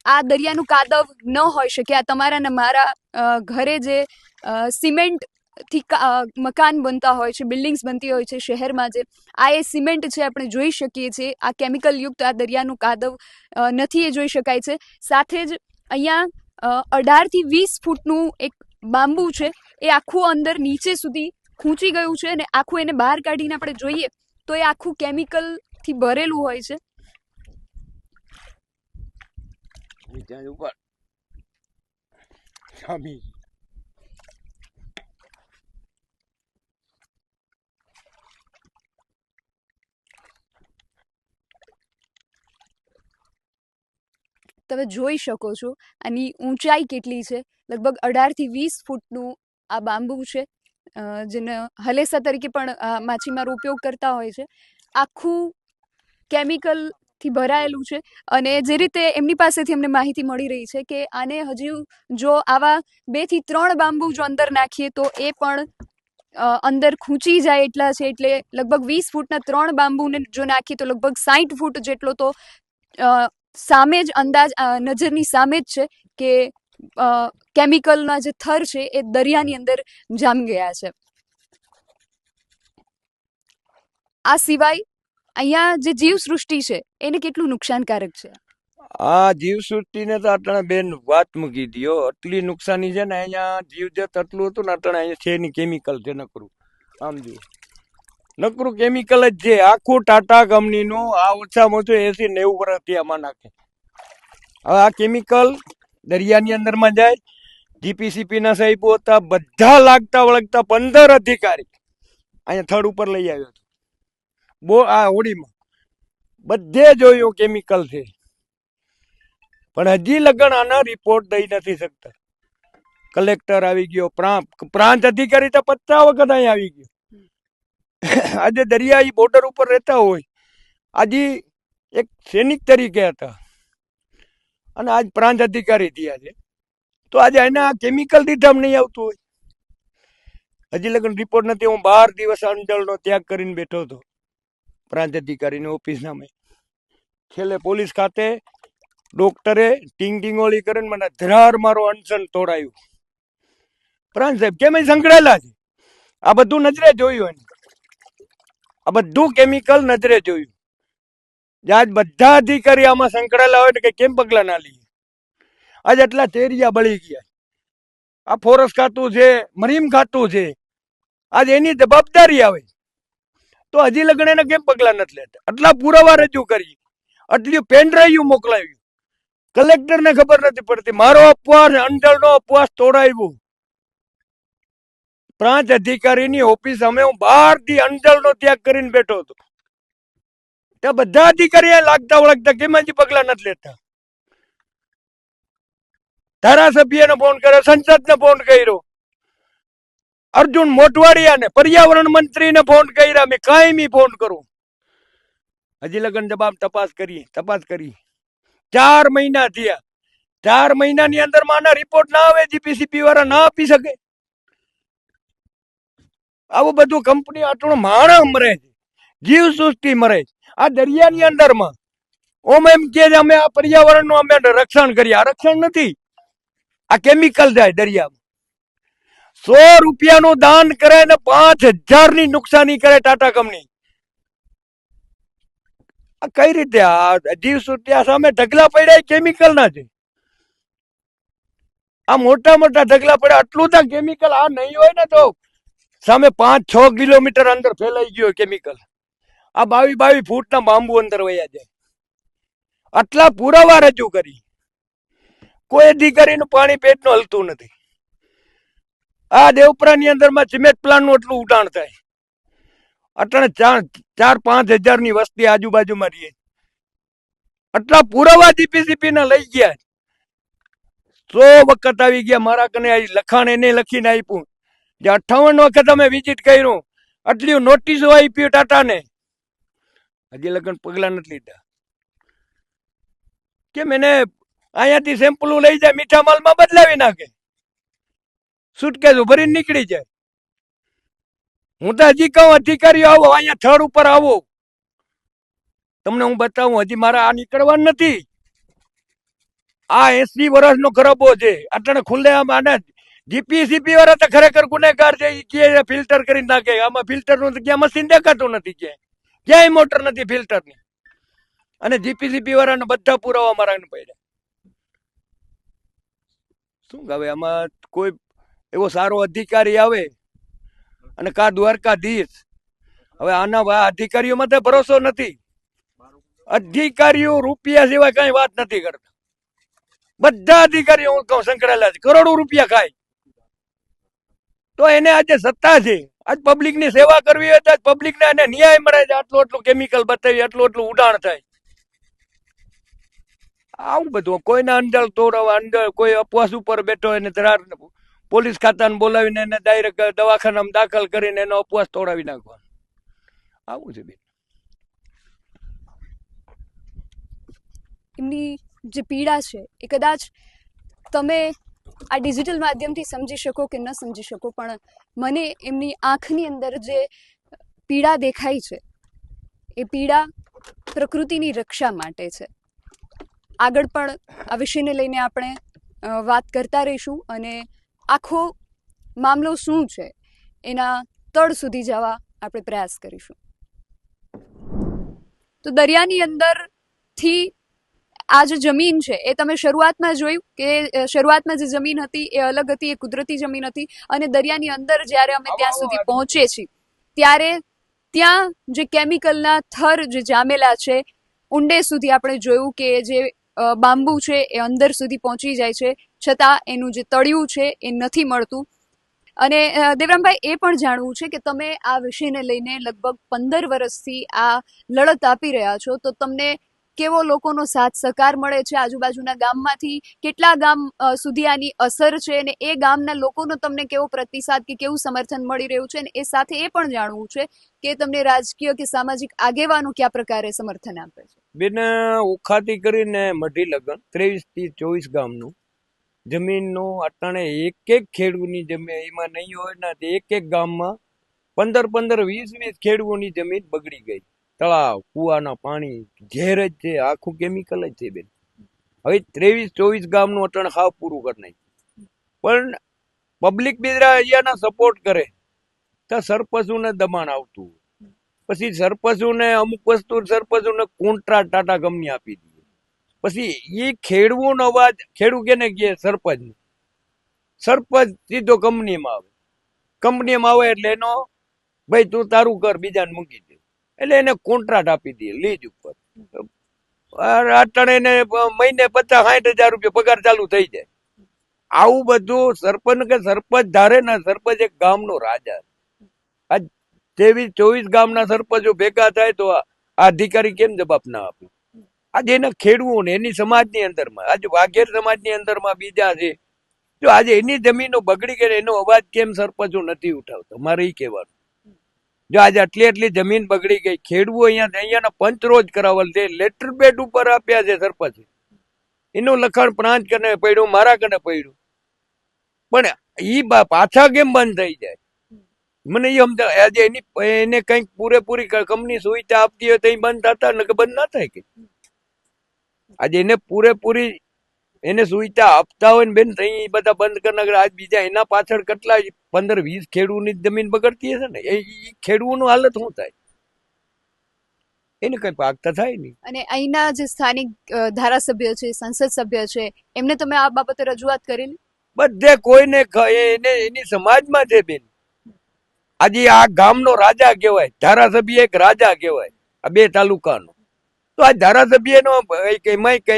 આ દરિયાનું કાદવ ન હોઈ શકે. આ તમારા ને મારા ઘરે જે સિમેન્ટ થી મકાન બનતા હોય છે, બિલ્ડિંગ્સ બનતી હોય છે શહેરમાં, જે આ એ સિમેન્ટ છે આપણે જોઈ શકીએ છીએ. આ કેમિકલ યુક્ત આ દરિયાનું કાદવ નથી, એ જોઈ શકાય છે. સાથે જ અહીંયા 18 થી 20 ફૂટનું એક બાંબુ છે, એ આખું અંદર નીચે સુધી ખૂંચી ગયું છે અને આખું એને બહાર કાઢીને આપણે જોઈએ તો એ આખું કેમિકલ થી ભરેલું હોય છે. તમે જોઈ શકો છો આની ઊંચાઈ કેટલી છે. લગભગ 18 થી 20 ફૂટનું આ બાંબુ છે, જેને હલેસા તરીકે પણ માછીમારો ઉપયોગ કરતા હોય છે. આખું કેમિકલથી ભરાયેલું છે અને જે રીતે એમની પાસેથી અમને માહિતી મળી રહી છે કે આને હજુ જો આવા 2 થી 3 બાંબુ જો અંદર નાખીએ તો એ પણ અંદર ખૂંચી જાય એટલા છે. એટલે લગભગ 20 ફૂટના 3 બાંબુને જો નાખીએ તો લગભગ 60 ફૂટ જેટલો તો સામે જ અંદાજ નજરની સામે જ છે કે કેમિકલના જે થર છે એ દરિયાની અંદર જામી ગયા છે. આ સિવાય અહીંયા જે જીવ સૃષ્ટિ છે એને કેટલું નુકસાનકારક છે? આ જીવસૃષ્ટિને તો અટાણે બેન વાત મૂકી દો, આટલી નુકસાની છે ને અહીંયા જીવજત આટલું હતું ને અટાણે અહીંયા છે ની કેમિકલ છે નકરું. આમ જુઓ, નકરું કેમિકલ જ છે. આખું ટાટા કંપનીનું આ ઓછામાં ઓછું 80-90 વર્ષથી આમાં નાખે. હવે આ કેમિકલ દરિયાની અંદરમાં જાય. જીપીસીપી ના સાહેબો હતા, બધા લાગતા વળગતા 15 અધિકારી અહીંયા થડ ઉપર લઈ આવ્યો હતો. આ હોડીમાં બધે જોયું કેમિકલ છે, પણ હજી લગન આના રિપોર્ટ દઈ નથી શકતા. કલેક્ટર આવી ગયો, પ્રાંત અધિકારી તો 50 વખત અહીં આવી ગયો. આજે દરિયાઈ બોર્ડર ઉપર રહેતા હોય, આજે એક સૈનિક તરીકે હતા અને આજ પ્રાંત અધિકારી થયા છે, તો આજે એના કેમિકલ દીઠામ નહીં આવતું હોય. હજી લગન રિપોર્ટ નથી. હું 12 દિવસ અંજળનો ત્યાગ કરીને બેઠો હતો પ્રાંત અધિકારીની ઓફિસ સામે. છેલ્લે પોલીસ ખાતે ડોક્ટરે ટીંગોળી કરીને મને ધરાર મારો અનશન તોડાયું. પ્રાંત સાહેબ કેમ સંકળાયેલા છે? આ બધું નજરે જોયું, આ બધું કેમિકલ નજરે જોયું. આજ બધા અધિકારી આમાં સંકળાયેલા હોય કે કેમ પગલા ના લઈએ? આજ એટલા ચેરિયા બળી ગયા. આ ફોરેસ્ટ ખાતું છે, મરીમ ખાતું છે, આજ એની જવાબદારી આવે તો હજી લગન એને કેમ પગલા નથી લેતા? આટલા પુરાવા રજૂ કરી, આટલું પેનડ્રાઈવ મોકલાવ્યું, કલેક્ટર ને ખબર નથી પડતી. મારો અપવાસ, અંડળનો અપવાસ તોડાવ્યું. પ્રાંત અધિકારીની ઓફિસ અમે હું 12 દી અંડળનો ત્યાગ કરીને બેઠો હતો. ત્યાં બધા અધિકારી લાગતા વળગતા કેમ હજી પગલા નથી લેતા? ધારાસભ્યને ફોન કર્યો, સંસદને ફોન કર્યો, અર્જુન મોટવાડિયાને, પર્યાવરણ મંત્રીને ફોન કર્યા, મેં કાયમી ફોન કરું. હજી લગન જવાબ તપાસ કરી. 4 મહિના થયા. 4 મહિનાની અંદર આના રિપોર્ટ ના આવે, જીપીસીપી વાળા ના આપી શકે. આવું બધું કંપની આટલું માણસ મરે છે, જીવ સૃષ્ટિ મરે છે આ દરિયાની અંદરમાં. ઓમ એમ કે અમે આ પર્યાવરણનું અમે રક્ષણ કરીએ. આ રક્ષણ નથી, આ કેમિકલ જાય દરિયામાં. 100 રૂપિયાનું દાન કરે ને 5000 ની નુકસાની કરે ટાટા કંપની. આ કઈ રીતે? આ જીવ સૃષ્ટિ સામે ઢગલા પડ્યા કેમિકલ ના છે. આ મોટા મોટા ઢગલા પડ્યા, આટલું તો કેમિકલ આ નહીં હોય ને તો સામે 5-6 કિલોમીટર અંદર ફેલાઈ ગયો કેમિકલ. આ 22 ફૂટના બાંબુ અંદર વયા જાય. આટલા પુરાવા રજૂ કરી, કોઈ અધિકારીનું પાણી પેટનું હલતું નથી. આ દેવપરાની અંદરમાં સિમેન્ટ પ્લાન્ટનું એટલું ઉડાણ થાય. અટાણે 4-5 હજાર ની વસ્તી આજુબાજુમાં રહીએ. આટલા પુરાવા જીપીસીપી ના લઈ ગયા. 100 વખત આવી ગયા મારા કને. લખાણ એને લખીને આપ્યું. જે 58 વખત અમે વિઝિટ કર્યું, આટલી નોટિસો આપી ટાટાને, હજી લગન પગલા નથી લીધા. કેમ? એને અહીંયાથી સેમ્પલ લઈ જાય, મીઠા માલમાં બદલાવી નાખે, સુટકેસ ભરીને નીકળી જાય. હું તો હજી કહું અધિકારીઓ આવો, અહીંયા થડ ઉપર આવો, તમને હું બતાવું. હજી મારા આ નીકળવાનું નથી. આ 80 વર્ષનો ખરાબો છે. અટાણે ખુલ્લે આમ આને જીપીસીપી વાળા તો ખરેખર ગુનેગાર છે. એ ફિલ્ટર કરી નાખે. આમાં ફિલ્ટર નું ક્યાં મશીન દેખાતું નથી, ક્યાંય મોટર નથી ફિલ્ટર ની. અને જીપીસીપી વાળાને બધા પુરાવા મારા પડ્યા. શું હવે આમાં કોઈ એવો સારો અધિકારી આવે અને કા દ્વારકાધીશ. હવે આના અધિકારીઓમાં તો ભરોસો નથી. અધિકારીઓ રૂપિયા સિવાય કઈ વાત નથી કરતા. બધા અધિકારીઓ હું કહું સંકળાયેલા છે, કરોડો રૂપિયા ખાય. તો એને આજે સત્તા છે, આજ પબ્લિક ની સેવા કરવી હોય તો પબ્લિક ને એને ન્યાય મળે છે. આટલું કેમિકલ બતાવી, આટલું ઉડાણ થાય. આવું બધું કોઈના અંડળ તોડવા, અંડળ કોઈ અપવાસ ઉપર બેઠો એને ધરાર પોલીસ ખાતાને બોલાવીને એને ડાયરેક્ટ દવાખાનામાં દાખલ કરીને એનો અપવાસ તોડાવી નાખવાનો. આવું છે બેન. એમની જે પીડા છે એ કદાચ તમે આ ડિજિટલ માધ્યમથી સમજી શકો કે ન સમજી શકો, પણ મને એમની આંખની અંદર જે પીડા દેખાય છે એ પીડા પ્રકૃતિની રક્ષા માટે છે. આગળ પણ આ વિષયને લઈને આપણે વાત કરતા રહીશું અને આખો મામલો શું છે એના તળ સુધી જવા આપણે પ્રયાસ કરીશું. તો દરિયાની અંદરથી આ જે જમીન છે એ તમે શરૂઆતમાં જોયું કે શરૂઆતમાં જે જમીન હતી એ અલગ હતી, એ કુદરતી જમીન હતી, અને દરિયાની અંદર જ્યારે અમે ત્યાં સુધી પહોંચીએ છીએ ત્યારે ત્યાં જે કેમિકલના થર જે જામેલા છે, ઊંડે સુધી આપણે જોયું કે જે બાંબુ છે એ અંદર સુધી પહોંચી જાય છે, છતાં એનું જે તળિયું છે એ નથી મળતું. અને દેવરામભાઈ, એ પણ જાણવું છે કે તમે આ વિષયને લઈને લગભગ 15 વર્ષથી આ લડત આપી રહ્યા છો, તો તમને કેવો લોકોનો સાથ સહકાર મળે છે? આજુબાજુના ગામમાંથી કેટલા ગામ સુધી આની અસર છે, અને એ ગામના લોકોનો તમને કેવો પ્રતિસાદ કે કેવું સમર્થન મળી રહ્યું છે? અને એ સાથે એ પણ જાણવું છે કે તમને રાજકીય કે સામાજિક આગેવાનો કયા પ્રકારે સમર્થન આપે છે? બેન, ઉખાતી કરીને મઢી લગન 23 થી 24 ગામનું જમીનનું અટાણે એક ખેડૂતની જમીન એમાં નહીં હોય ને, એક ગામમાં 15 20 ખેડૂતોની જમીન બગડી ગઈ. તળાવ, કુવાના પાણી ઝેર જ છે, આખું કેમિકલ જ છે બેન. હવે 23 ગામનું અટણ હાવ પૂરું કરી નાખ્યું. પણ પબ્લિક બીજા અહીંયાના સપોર્ટ કરે તો સરપંચોને દબાણ આવતું, પછી સરપંચોને અમુક વસ્તુ સરપંચોને કોન્ટ્રાક્ટ ટાટા કંપની આપી દે. પછી એ ખેડૂતનો અવાજ ખેડૂત કેને કહે? સરપંચ સીધો કંપનીમાં આવે. કંપનીમાં આવે એટલે એનો ભાઈ તું તારું કર, બીજાને મૂકી દે, એટલે એને કોન્ટ્રાક્ટ આપી દે લીજ ઉપર. અટાણે એને મહિને 50-60 હજાર રૂપિયા પગાર ચાલુ થઈ જાય. આવું બધું સરપંચ ધારે ને, સરપંચ એક ગામનો રાજા. આ 23-24 ગામના સરપંચો ભેગા થાય તો આ અધિકારી કેમ જવાબ ના આપે? આજે એના ખેડૂતોને એની સમાજની અંદરમાં, આજે વાઘેર સમાજની અંદરમાં બીજા છે, જો આજે એની જમીનો બગડી ગઈ, એનો અવાજ કેમ સરપંચો નથી ઉઠાવતો? મારે એ કહેવાનું. જો આજે આટલી જમીન બગડી ગઈ, ખેડૂતો અહીંયાના પંચ રોજ કરાવેલ છે, લેટર પેડ ઉપર આપ્યા છે સરપંચ, એનું લખાણ પ્રાંત કને પડ્યું, મારા કને પડ્યું, પણ ઈ પાછા કેમ બંધ થઈ જાય? મને એ સમજાય. આજે એને કઈક પૂરેપૂરી કંપની સુવિધા આપતી હોય તો એ બંધ થતા ને, કે બંધ ના થાય કે? આજે એને પૂરેપૂરી એને સુવિધા આપતા હોય ને બેન, તો એ બધા બંધ કરી નાખે. આજ બીજા એના પાછળ કેટલા 15-20 ખેડૂતની જમીન બગડતી હશે ને, એ ખેડૂતનું હાલત શું થાય? એને કઈ પાકતા થાય નહીં. અને અહીંના જે સ્થાનિક ધારાસભ્ય છે, સંસદ સભ્ય છે, એમને તમે આ બાબતે રજૂઆત કરેલી? બધે કોઈને એની સમાજમાં છે બેન. આજે આ ગામનો રાજા કહેવાય, ધારાસભ્ય એક રાજા કહેવાય આ 2 તાલુકાનો. તો આ ધારાસભ્યનો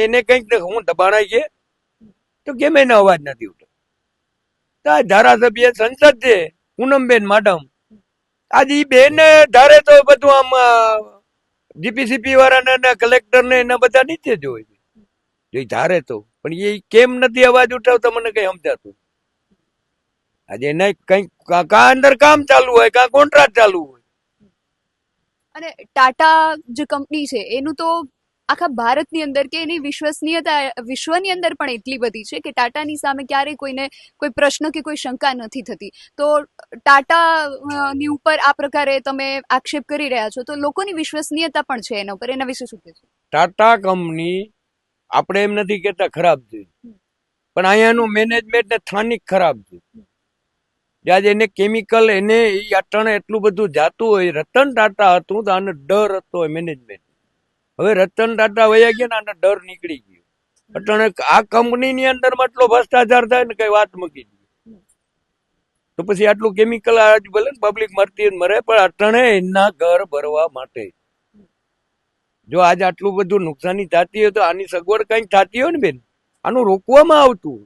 એને કઈક હું દબાણાય છે તો કેમ એનો અવાજ નથી ઉઠતો? તો આ ધારાસભ્ય સંસદ છે, પૂનમબેન મેડમ, આજે ઈ બેન ધારે તો બધું આમ જીપીસીપી વાળાને, કલેક્ટરને, એના બધા નીચે જ હોય જો ધારે તો. પણ એ કેમ નથી અવાજ ઉઠાવતા મને કઈ સમજાતું? આજે એને કઈક કા અંદર કામ ચાલુ હોય, કા કોન્ટ્રાક્ટ ચાલુ હોય. અને ટાટા જે કંપની છે એનું તો આખા ભારતની અંદર કે એની વિશ્વસનીયતા વિશ્વની અંદર પણ એટલી બધી છે કે ટાટાની સામે ક્યારેય કોઈને કોઈ પ્રશ્ન કે કોઈ શંકા નથી થતી. તો ટાટા ની ઉપર આ પ્રકારે તમે આક્ષેપ કરી રહ્યા છો, તો લોકોની વિશ્વસનીયતા પણ છે એના ઉપર, એના વિશે શું કહેશો? ટાટા કંપની આપણે એમ નથી કેતા ખરાબ છે, પણ અહીંયાનું મેનેજમેન્ટ ને સ્થાનિક ખરાબ છે. આજે એને કેમિકલ એને અટાણે એટલું બધું જાતું હોય. રતન ટાટા હતું તો આને ડર હતો મેનેજમેન્ટ. હવે રતન ટાટા વયા ગયા ને, આને ડર નીકળી ગયો. અટાણે આ કંપનીની અંદરમાં એટલો ભ્રષ્ટાચાર થાય ને કઈ વાત મૂકી દે. તો પછી આટલું કેમિકલ ભલે પબ્લિક મરતી મરે, પણ અટાણે એના ઘર ભરવા માટે જો આજે આટલું બધું નુકસાની થતી હોય તો આની સગવડ કઈક થતી હોય ને બેન, આનું રોકવામાં આવતું.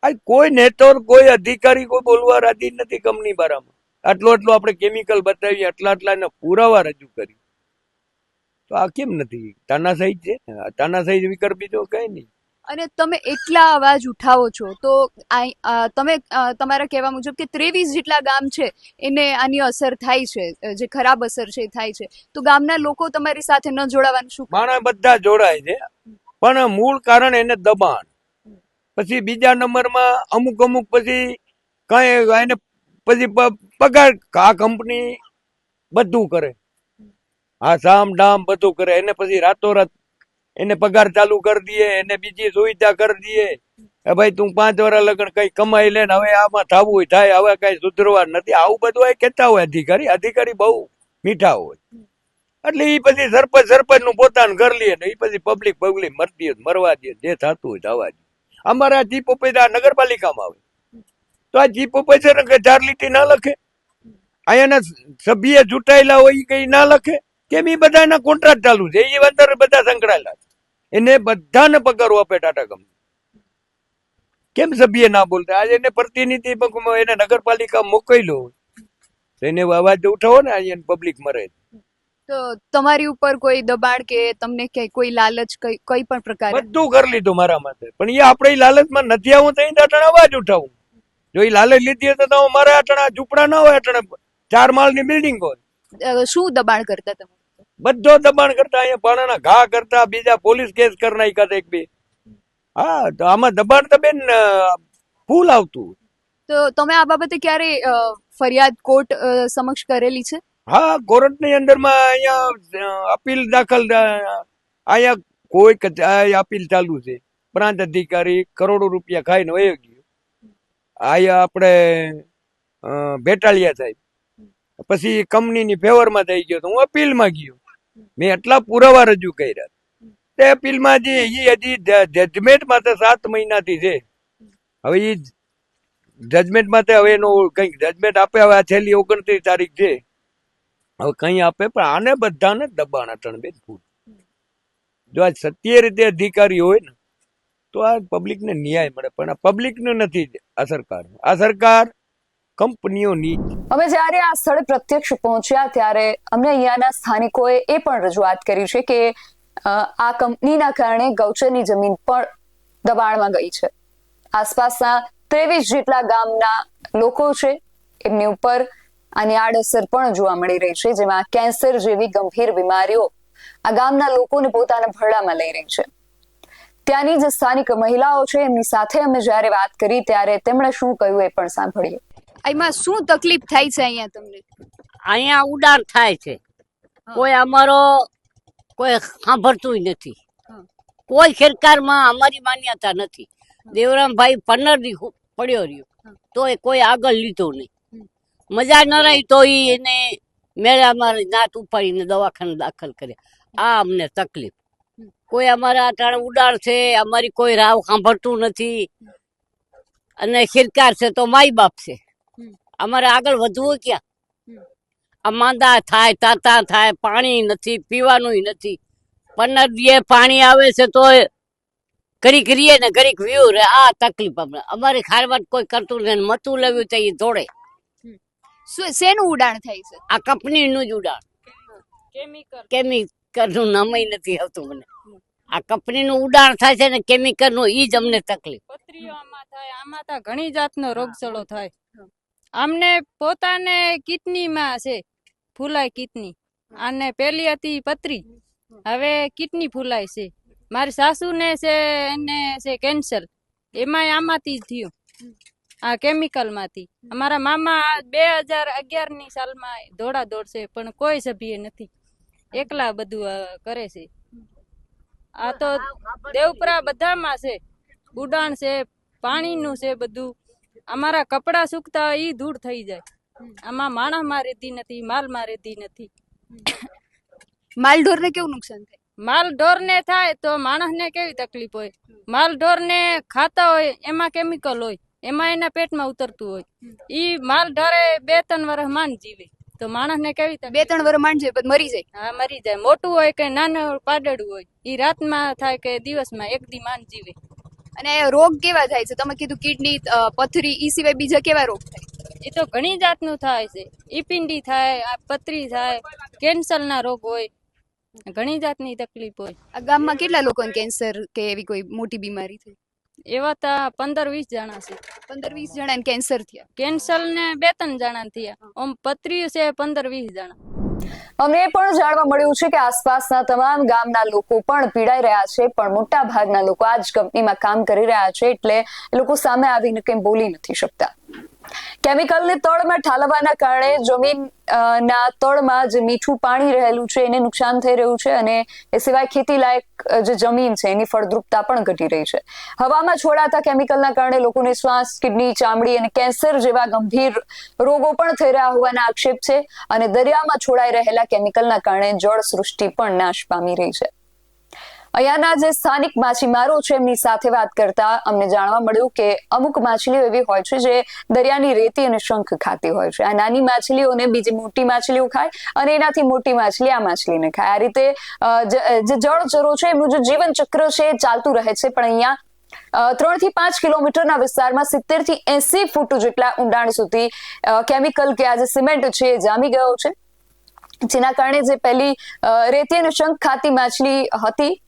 આ કોઈ નેતો, કોઈ અધિકારી કોઈ બોલવા રાજી નથી કંપની બારામાં. આટલું આપણે કેમિકલ બતાવીએ, આટલા પુરાવા રજૂ કરી, તો આ કેમ નથી? તાનાશાહી છે, તાનાશાહી વિકલ્પ બીજો કઈ નહીં. અને તમે એટલા અવાજ ઉઠાવો છો તો તમે તમારા કહેવા મુજબ કે 23 જેટલા ગામ છે એને આની અસર થાય છે, જે ખરાબ અસર છે થાય છે, તો ગામના લોકો તમારી સાથે ન જોડાવાનું શું? માણસ બધા જોડાય છે, પણ મૂળ કારણ એને દબાણ. પછી બીજા નંબરમાં અમુક પછી કઈ એને પછી પગાર, આ કંપની બધું કરે, હા સામ ડામ બધું કરે, એને પછી રાતોરાત એને પગાર ચાલુ કરી દઈએ, એને બીજી સુવિધા કરી દઈએ. ભાઈ તું 5 વર્ષ લગન કઈ કમાઈ લે ને, હવે આમાં થવું હોય થાય, હવે કઈ સુધરવા નથી. આવું બધું કેતા હોય અધિકારી બહુ મીઠા હોય. એટલે એ પછી સરપંચ નું પોતાનું ઘર લે ને એ પછી પબ્લિક મરતી હોય મરવા દે, જે થતું હોય થવા દે. અમારે આ ચીફ ઓફિસર નગરપાલિકામાં આવે તો આ ચીફ ઓફિસર 4 લીટી ના લખે, અહીંયાના સભ્ય ચૂંટાયેલા હોય એ કઈ ના લખે, કેમ? એ બધા એના કોન્ટ્રાક્ટ ચાલુ છે, એ અંદર બધા સંકળાયેલા છે, એને બધાને પગારો આપે ટાટા કંપની. કેમ સભ્ય ના બોલતા? આજે એને પ્રતિનિધિ એને નગરપાલિકા મોકલ્યો તો એને અવાજ ઉઠાવો ને, અહીંયા પબ્લિક મરે. તો તમારી ઉપર કોઈ દબાણ કે તમને કે કોઈ લાલચ કઈ પણ પ્રકારે? બધું કરી લીધું મારા માટે, પણ એ આપણે લાલચમાં નથી આવું તો એ અટાણે અવાજ ઉઠાવું. જો એ લાલચ લીધી હોય તો મારા અટાણા ઝૂંપડા ના હોય, અટાણે 4 માળની બિલ્ડિંગ હોય. શું દબાણ કરતા તમે? બધો દબાણ કરતા, અહીંયા પાણાના ઘા કરતા, બીજા પોલીસ કેસ કરી નાખ્યા એક બે. હા, તો આમાં દબાણ તો બેન ફૂલ આવતું. તો તમે આ બાબતે ક્યારે ફરિયાદ કોર્ટ સમક્ષ કરેલી છે? હા, કોર્ટની અંદરમાં અહીંયા અપીલ દાખલ, અહીંયા કોઈ અપીલ ચાલુ છે. પ્રાંત અધિકારી કરોડો રૂપિયા ખાઈને વયો ગયો. અહીંયા આપણે ભેટાળિયા સાહેબ પછી કંપનીની ફેવરમાં થઈ ગયો તો હું અપીલમાં ગયો. મેં એટલા પુરાવા રજૂ કર્યા. તે અપીલમાં હજી જજમેન્ટમાં તો 7 મહિનાથી છે. હવે એ જજમેન્ટમાં હવે એનું કંઈક જજમેન્ટ આપે. હવે આ છેલ્લી 29 તારીખ છે, હવે કઈ આપે. પણ આને બધાને દબાણ અટણ બેન ફૂલ. જો આ સત્ય રીતે અધિકારી હોય ને તો આ પબ્લિકને ન્યાય મળે, પણ આ પબ્લિકને નથી. આ સરકાર કંપનીઓની. અમે જ્યારે આ સ્થળે પ્રત્યક્ષ પહોંચ્યા ત્યારે અમને અહીંયાના સ્થાનિકોએ એ પણ રજૂઆત કરી છે કે આ કંપનીના કારણે ગૌચરની જમીન પણ દબાણમાં ગઈ છે. આસપાસના 23 જેટલા ગામના લોકો છે, એમની ઉપર આની આડઅસર પણ જોવા મળી રહી છે, જેમાં કેન્સર જેવી ગંભીર બીમારીઓ આ ગામના લોકોને પોતાના ભરડામાં લઈ રહી છે. ત્યાંની જે સ્થાનિક મહિલાઓ છે એમની સાથે અમે જ્યારે વાત કરી ત્યારે તેમણે શું કહ્યું એ પણ સાંભળીએ. એમાં શું તકલીફ થાય છે અહીંયા તમને? અહીંયા ઉડાણ થાય છે, કોઈ અમારો કોઈ સાંભળતું નથી, કોઈ સરકારમાં અમારી માન્યતા નથી. દેવરામભાઈ 15 દી પડ્યો રહ્યો તો કોઈ આગળ લીધો નહીં. મજા ન રહી તો એને મેળા અમારી નાત ઉપાડીને દવાખાને દાખલ કર્યા. આ અમને તકલીફ. કોઈ અમારા અટાણે ઉડાણ છે, અમારી કોઈ રાવ સાંભળતું નથી. અને સરકાર છે તો માઈ બાપ છે, અમારે આગળ વધવું ક્યાં? આ માંદા થાય, તાતા થાય, પાણી નથી, પીવાનું નથી. 15 દીએ પાણી આવે છે તો ઘડીક રીએ ને ઘડીક વ્યૂ રે. આ તકલીફ અમારી ખારવાટ કોઈ કરતું નથી. મતું લેવું તો એ દોડે. શેનું ઉડાણ થાય છે? આ કંપનીનું જ ઉડાણ. કેમિકલ નું નામય નથી આવતું મને. આ કંપનીનું ઉડાણ થાય છે ને કેમિકલ નું, ઈ જ અમને તકલીફ. પથરીઓમાં થાય, આમાં તો ઘણી જાતનો રોગચાળો થાય. અમને પોતાને કિડનીમાં છે, ફૂલાય કિડની. આને પેલી હતી પથરી, હવે કિડની ફૂલાય છે. મારી સાસુને છે, એને છે કેન્સર, એમાંય આમાંથી જ થયું, આ કેમિકલમાંથી. અમારા મામા 2011ની સાલમાં દોડા દોડશે, પણ કોઈ સભ્ય નથી, એકલા બધું કરે છે. આ તો દેવપરા બધામાં છે, ઉડાણ છે, પાણીનું છે બધું. અમારા કપડા સુકતા હોય ઈ દૂર થઈ જાય. આમાં માણસમાં રહેતી નથી, માલમાં રહેતી નથી. માલઢોરને કેવું નુકસાન થાય? માલ ઢોરને થાય તો માણસને કેવી તકલીફ હોય? માલ ઢોરને ખાતા હોય એમાં કેમિકલ હોય, એમાં એના પેટમાં ઉતરતું હોય. ઈ માલ ઢોરે 2-3 વર્ષ માંડ જીવે, તો માણસને કેવી તકલીફ? 2-3 વર્ષ માંડ જાય મરી જાય. હા, મરી જાય. મોટું હોય કે નાનું પાડેડું હોય, ઈ રાતમાં થાય કે દિવસમાં 1 દી માંડ જીવે. અને રોગ કેવા થાય છે? તમે કીધું કિડની, પથરી, ઈ સિવાય બીજા કેવા રોગ થાય? એ તો ઘણી જાતનું થાય છે. ઈપિંડી થાય, આ પથરી થાય, કેન્સરના રોગ હોય, ઘણી જાતની તકલીફ હોય. આ ગામમાં કેટલા લોકોને કેન્સર કે એવી કોઈ મોટી બીમારી થઈ? એવા તો 15-20 જણા છે. 15-20 જણાને કેન્સર થયા? કેન્સર ને 2-3 જણા થયા. આમ પથરી છે 15-20 જણા. અમને એ પણ જાણવા મળ્યું છે કે આસપાસના તમામ ગામના લોકો પણ પીડાઈ રહ્યા છે, પણ મોટા ભાગના લોકો આ જ કંપનીમાં કામ કરી રહ્યા છે, એટલે એ લોકો સામે આવીને કંઈ બોલી નથી શકતા. કેમિકલને તળમાં ઠાલવવાના કારણે જમીન ના તળમાં જે મીઠું પાણી રહેલું છે એને નુકસાન થઈ રહ્યું છે, અને એ સિવાય ખેતી લાયક જે જમીન છે એની ફળદ્રુપતા પણ ઘટી રહી છે. હવામાં છોડાતા કેમિકલના કારણે લોકોને શ્વાસ, કિડની, ચામડી અને કેન્સર જેવા ગંભીર રોગો પણ થઈ રહ્યા હોવાના આક્ષેપ છે, અને દરિયામાં છોડાઈ રહેલા કેમિકલના કારણે જળ સૃષ્ટિ પણ નાશ પામી રહી છે. અહીંયાના જે સ્થાનિક માછીમારો છે એમની સાથે વાત કરતા અમને જાણવા મળ્યું કે અમુક માછલીઓ એવી હોય છે જે દરિયાની રેતી અને શંખ ખાતી હોય છે. આ નાની માછલીઓને બીજી મોટી માછલીઓ ખાય, અને એનાથી મોટી માછલી આ માછલીને ખાય. આ રીતે જે જળચરો છે એમનું જે જીવન ચક્ર છે એ ચાલતું રહે છે. પણ અહીંયા 3 થી 5 કિલોમીટરના વિસ્તારમાં 70 થી 80 ફૂટ જેટલા ઊંડાણ સુધી કેમિકલ કે આ જે સિમેન્ટ છે એ જામી ગયો છે, જેના કારણે જે પહેલી રેતી અને શંખ ખાતી માછલી હતી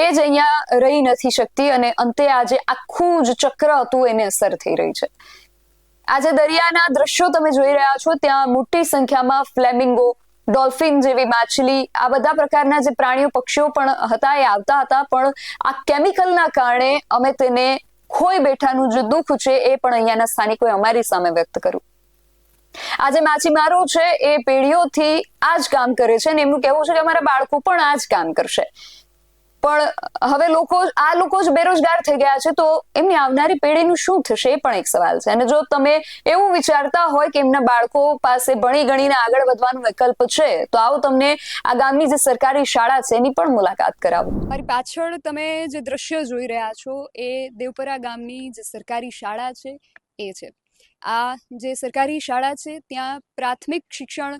એ જ અહીંયા રહી નથી શકતી, અને અંતે આજે આખું જ ચક્ર હતું એને અસર થઈ રહી છે. આજે દરિયાના દ્રશ્યો તમે જોઈ રહ્યા છો, ત્યાં મોટી સંખ્યામાં ફ્લેમિંગો, ડોલ્ફિન જેવી માછલી, આ બધા પ્રકારના જે પ્રાણીઓ, પક્ષીઓ પણ હતા એ આવતા હતા. પણ આ કેમિકલના કારણે અમે તેને ખોઈ બેઠાનું જે દુઃખ છે એ પણ અહીંયાના સ્થાનિકોએ અમારી સામે વ્યક્ત કર્યું. આજે માછીમારો છે એ પેઢીઓથી આ જ કામ કરે છે, અને એમનું કહેવું છે કે અમારા બાળકો પણ આ જ કામ કરશે. પણ હવે આ લોકો જ બેરોજગાર થઈ ગયા છે, તો એમની આવનારી પેઢીનું શું થશે એ પણ એક સવાલ છે. અને જો તમે એવું વિચારતા હોય કે એમના બાળકો પાસે ભણી ગણીને આગળ વધવાનો વિકલ્પ છે, તો આવો તમને આ ગામની જે સરકારી શાળા છે એની પણ મુલાકાત કરાવું. મારી પાછળ તમે જે દ્રશ્ય જોઈ રહ્યા છો એ દેવપરા ગામની જે સરકારી શાળા છે એ છે. આ જે સરકારી શાળા છે ત્યાં પ્રાથમિક શિક્ષણ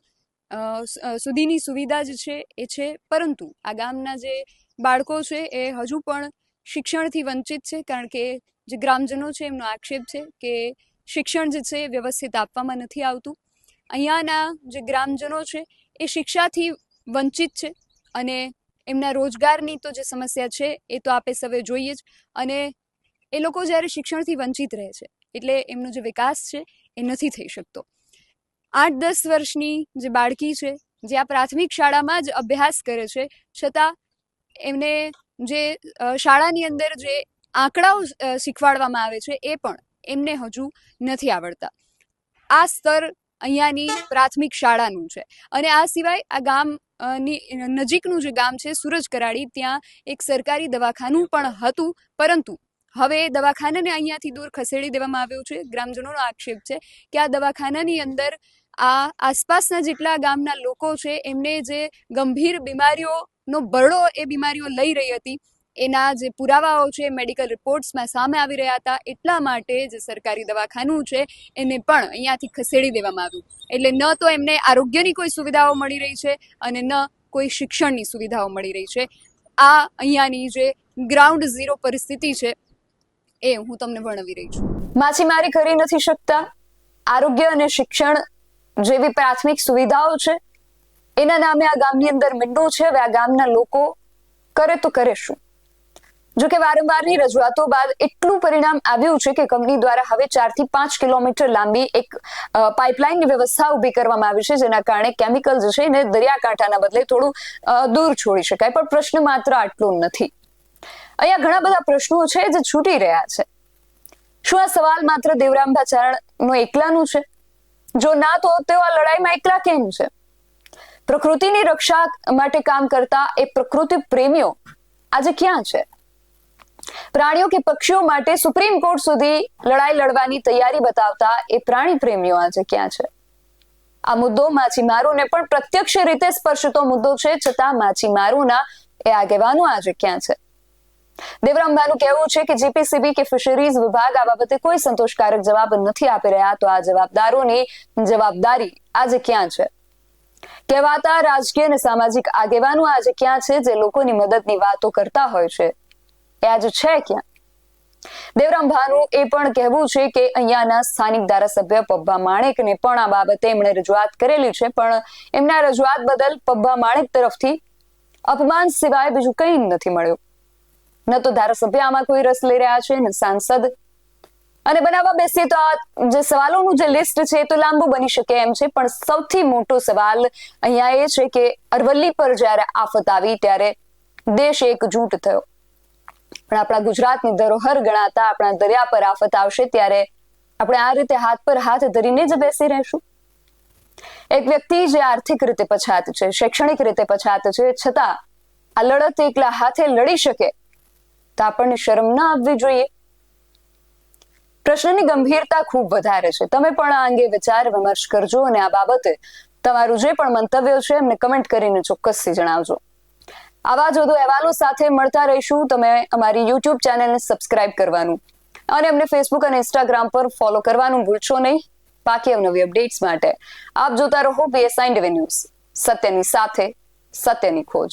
સુધીની સુવિધા જ છે એ છે, પરંતુ આ ગામના જે બાળકો છે એ હજુ પણ શિક્ષણથી વંચિત છે, કારણ કે જે ગ્રામજનો છે એમનો આક્ષેપ છે કે શિક્ષણ જે છે એ વ્યવસ્થિત આપવામાં નથી આવતું. અહીંયાના જે ગ્રામજનો છે એ શિક્ષાથી વંચિત છે, અને એમના રોજગારની તો જે સમસ્યા છે એ તો આપે સૌએ જોઈએ જ. અને એ લોકો જ્યારે શિક્ષણથી વંચિત રહે છે એટલે એમનો જે વિકાસ છે એ નથી થઈ શકતો. 8-10 વર્ષની જે બાળકી છે જે આ પ્રાથમિક શાળામાં જ અભ્યાસ કરે છે, છતાં એમને જે શાળાની અંદર જે આંકડાઓ શીખવાડવામાં આવે છે એ પણ એમને હજુ નથી આવડતા. આ સ્તર અહીંયાની પ્રાથમિક શાળાનું છે. અને આ સિવાય આ ગામની નજીકનું જે ગામ છે સૂરજ કરાડી, ત્યાં એક સરકારી દવાખાનું પણ હતું, પરંતુ હવે દવાખાનાને અહીંયાથી દૂર ખસેડી દેવામાં આવ્યું છે. ગ્રામજનોનો આક્ષેપ છે કે આ દવાખાનાની અંદર આ આસપાસના જેટલા ગામના લોકો છે એમને જે ગંભીર બીમારીઓનો બરડો એ બીમારીઓ લઈ રહી હતી એના જે પુરાવાઓ છે મેડિકલ રિપોર્ટ્સમાં સામે આવી રહ્યા હતા. એટલા માટે જે સરકારી દવાખાનું છે એને પણ અહીંયાથી ખસેડી દેવામાં આવ્યું. એટલે ન તો એમને આરોગ્યની કોઈ સુવિધાઓ મળી રહી છે અને ન કોઈ શિક્ષણની સુવિધાઓ મળી રહી છે. આ અહીંયાની જે ગ્રાઉન્ડ ઝીરો પરિસ્થિતિ છે એ હું તમને વર્ણવી રહી છું. માછીમારી કરી નથી શકતા, આરોગ્ય અને શિક્ષણ જેવી પ્રાથમિક સુવિધાઓ છે એના નામે આ ગામની અંદર મીંડું છે. હવે આ ગામના લોકો કરે તો કરે શું? જો કે વારંવારની રજૂઆતો બાદ એટલું પરિણામ આવ્યું છે કે કંપની દ્વારા હવે 4 થી 5 કિલોમીટર લાંબી એક પાઇપલાઇનની વ્યવસ્થા ઊભી કરવામાં આવી છે, જેના કારણે કેમિકલ જે છે એને દરિયાકાંઠાના બદલે થોડું દૂર છોડી શકાય. પણ પ્રશ્ન માત્ર આટલો નથી. અહીંયા ઘણા બધા પ્રશ્નો છે જે છૂટી રહ્યા છે. શું આ સવાલ માત્ર દેવરામભા ચારણનો એકલાનું છે? જો ના, તો તેઓ આ લડાઈમાં એકલા કેમ છે? પ્રકૃતિની રક્ષા માટે કામ કરતા એ પ્રકૃતિ પ્રેમીઓ આજે ક્યાં છે? પ્રાણીઓ કે પક્ષીઓ માટે સુપ્રીમ કોર્ટ સુધી લડાઈ લડવાની તૈયારી બતાવતા એ પ્રાણી પ્રેમીઓ આજે ક્યાં છે? આ મુદ્દો માછીમારોને પણ પ્રત્યક્ષ રીતે સ્પર્શતો મુદ્દો છે, છતાં માછીમારોના એ આગેવાનો આજે ક્યાં છે? દેવરામભાનું કહેવું છે કે જીપીસીબી કે ફિશરીઝ વિભાગ આ બાબતે કોઈ સંતોષકારક જવાબ નથી આપી રહ્યા. તો આ જવાબદારોની જવાબદારી આજે ક્યાં છે? કહેવાતા રાજકીય અને સામાજિક આગેવાનો આજે ક્યાં છે જે લોકોની મદદની વાતો કરતા હોય છે? એ આજે છે ક્યાં? દેવરામભાનું એ પણ કહેવું છે કે અહીંયાના સ્થાનિક ધારાસભ્ય પબ્બા માણેકને પણ આ બાબતે એમણે રજૂઆત કરેલી છે, પણ એમના રજૂઆત બદલ પબ્બા માણેક તરફથી અપમાન સિવાય બીજું કંઈ નથી મળ્યું. ન તો ધારાસભ્ય આમાં કોઈ રસ લઈ રહ્યા છે, ને સાંસદ. અને બનાવવા બેસીએ તો આ જે સવાલોનું જે લિસ્ટ છે એ તો લાંબુ બની શકે એમ છે, પણ સૌથી મોટો સવાલ અહીંયા એ છે કે અરવલ્લી પર જ્યારે આફત આવી ત્યારે દેશ એકજૂટ થયો. પણ આપણા ગુજરાતની ધરોહર ગણાતા આપણા દરિયા પર આફત આવશે ત્યારે આપણે આ રીતે હાથ પર હાથ ધરીને જ બેસી રહેશું? એક વ્યક્તિ જે આર્થિક રીતે પછાત છે, શૈક્ષણિક રીતે પછાત છે, છતાં આ લડત એકલા હાથે લડી શકે તો આપણને શરમ ન આવવી જોઈએ? પ્રશ્નની ગંભીરતા ખૂબ વધારે છે. તમે પણ આ અંગે વિચાર વિમર્શ કરજો અને આ બાબતે તમારું જે પણ મંતવ્ય છે એમને કમેન્ટ કરીને ચોક્કસથી જણાવજો. આવા જ વધુ અહેવાલો સાથે મળતા રહીશું. તમે અમારી યુટ્યુબ ચેનલને સબસ્ક્રાઇબ કરવાનું અને અમને ફેસબુક અને ઇન્સ્ટાગ્રામ પર ફોલો કરવાનું ભૂલશો નહીં. બાકી અવનવી અપડેટ્સ માટે આપ જોતા રહો BSI ન્યૂઝ, સત્યની સાથે સત્યની ખોજ.